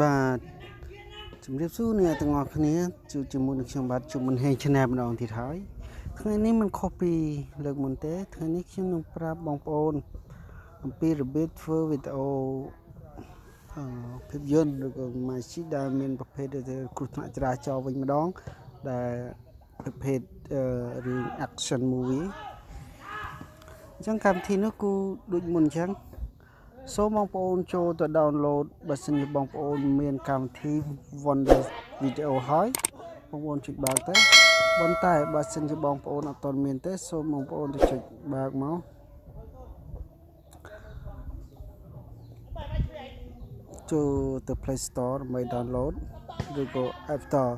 បាទជំរាបសួរអ្នកទាំងអស់គ្នាជួបជាមួយនឹងខ្ញុំបាទជុំមិនហេងឆានែលម្ដងទៀតហើយថ្ងៃនេះមិនខុសពីលើកមុនទេថ្ងៃនេះខ្ញុំនឹងប្រាប់បងប្អូនអំពីរបៀបធ្វើវីដេអូភាពយន្តឬក៏ម៉ាស៊ីនដែលមានប្រភេទគ្រោះថ្នាក់ចរាចរណ៍វិញម្ដងដែលប្រភេទរឿង action movie អញ្ចឹងកម្មវិធីនោះគឺដូចមុនអញ្ចឹងសូមបងប្អូនចូលទៅ download បើសិនជាបងប្អូនមានកម្មវិធី Wonder Video ហើយបងប្អូនចុចបើកទៅប៉ុន្តែបើសិនជាបងប្អូនអត់ទាន់មានទេសូមបងប្អូនទៅចុចបើកមកចូលទៅ Play Store ដើម្បី download ឬក៏ App Store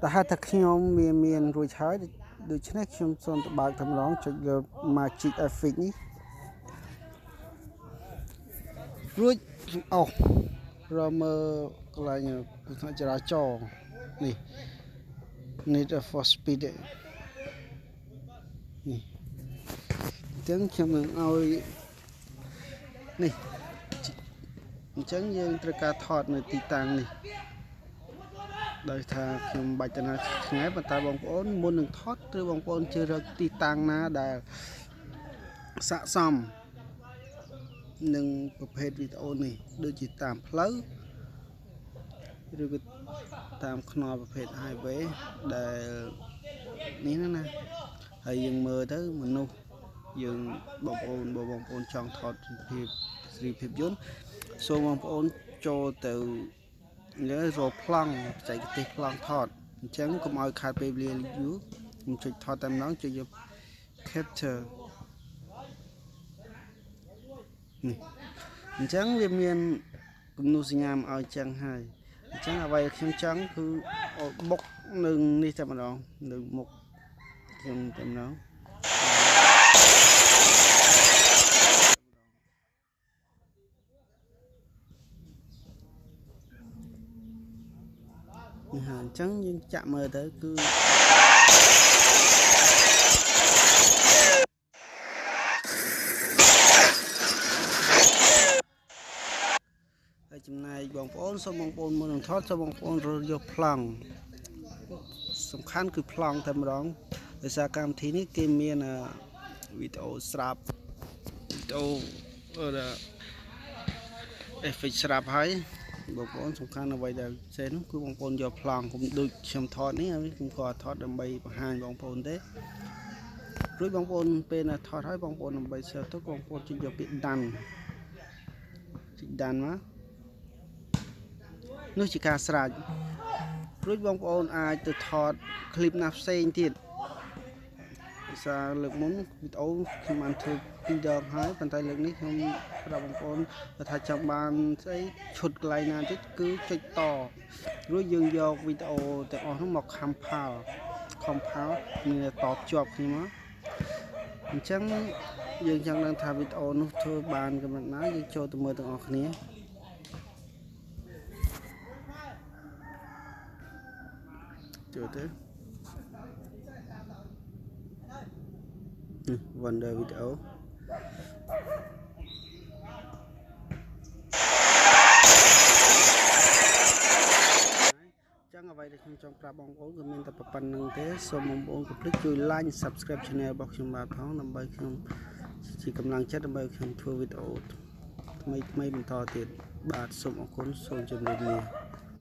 តែហេតុតែខ្ញុំមានរួចហើយដូច្នេះខ្ញុំសូមទៅបើកតែម្ដងចុចលើ Magic Effect នេះរួចអស់រមើលកន្លែងគ្រោះថ្នាក់ចរាចរណ៍នេះ Need for Speed នេះអញ្ចឹងខ្ញុំនឹងឲ្យនេះអញ្ចឹងយើងត្រូវការថតនៅទីតាំងនេះដោយថាខ្ញុំបាច់ទៅណាឆ្ងាយប៉ុន្តែបងប្អូនមុននឹងថតត្រូវបងប្អូនជ្រើសរើសទីតាំងណាដែលស័ក្តិសមនឹងប្រភេទវីដេអូនេះដូចជាតាមផ្លូវឬក៏តាមខ្នល់ប្រភេទ highway ដែលនេះណាហើយយើងមើលទៅមនុស្សយើងបងប្អូនចង់ថតភាពយន្តសូមបងប្អូនចូលទៅលើរកប្លង់បច្ចេកទេសប្លង់ថតអញ្ចឹងកុំឲ្យខាតពេលវេលាយូរខ្ញុំចុចថតតែម្ដងចុចយក capture នេះអញ្ចឹងវាមានគំនូសសញ្ញាមកឲ្យចឹងហើយអញ្ចឹងអ្វីខ្ញុំចង់គឺបុកនៅនេះតែម្ដងនៅមុខខ្ញុំតែម្ដងនេះហើយអញ្ចឹងយើងចាក់មើលទៅគឺចំណែកបងប្អូនសូមបងប្អូនមុននឹងថតសូមបងប្អូនរើសយកប្លង់សំខាន់គឺប្លង់តែម្ដងដោយសារកម្មវិធីនេះគេមានវីដេអូស្រាប់វីដេអូeffect ស្រាប់ហើយបងប្អូនសំខាន់អ្វីដែលផ្សេងនោះគឺបងប្អូនយកប្លង់ខ្ញុំដូចខ្ញុំថតនេះហើយខ្ញុំក៏ថតដើម្បីបង្ហាញបងប្អូនទេរួចបងប្អូនពេលណាថតហើយបងប្អូនដើម្បីសើទៅបងប្អូនជិះយកពាក្យដាន់មកនោះជាការស្រេចរួចបងប្អូនអាចទៅថតคลิปណាផ្សេងទៀតភាសាលើកមុនវីដេអូខ្ញុំបានធ្វើ2ដងហើយប៉ុន្តែលើកនេះខ្ញុំប្រាប់បងប្អូនថាចង់បានស្អីឈុតកន្លែងណាទៀតគឺចុចតរួចយើងយកវីដេអូទាំងអស់នោះមក compile មានតជាប់គ្នាមកអញ្ចឹងយើងចង់ដឹងថាវីដេអូនោះធ្វើបានកម្រិតណាយើងចូលទៅមើលទាំងអស់គ្នាចូលទៅWonder Video ចឹងអ្វីដែលខ្ញុំចង់ប្រាប់បងប្អូនគឺមានតែប៉ុណ្្នឹងទេសូមបងប្អូនកុំភ្លេចជួយ like subscribe channel របស់ខ្ញុំបាទផងដើម្បីខ្ញុំជាកម្លាំងចិត្តដើម្បីខ្ញុំធ្វើវីដេអូថ្មីបន្តទៀតបាទសូមអរគុណសូមជម្រាបលា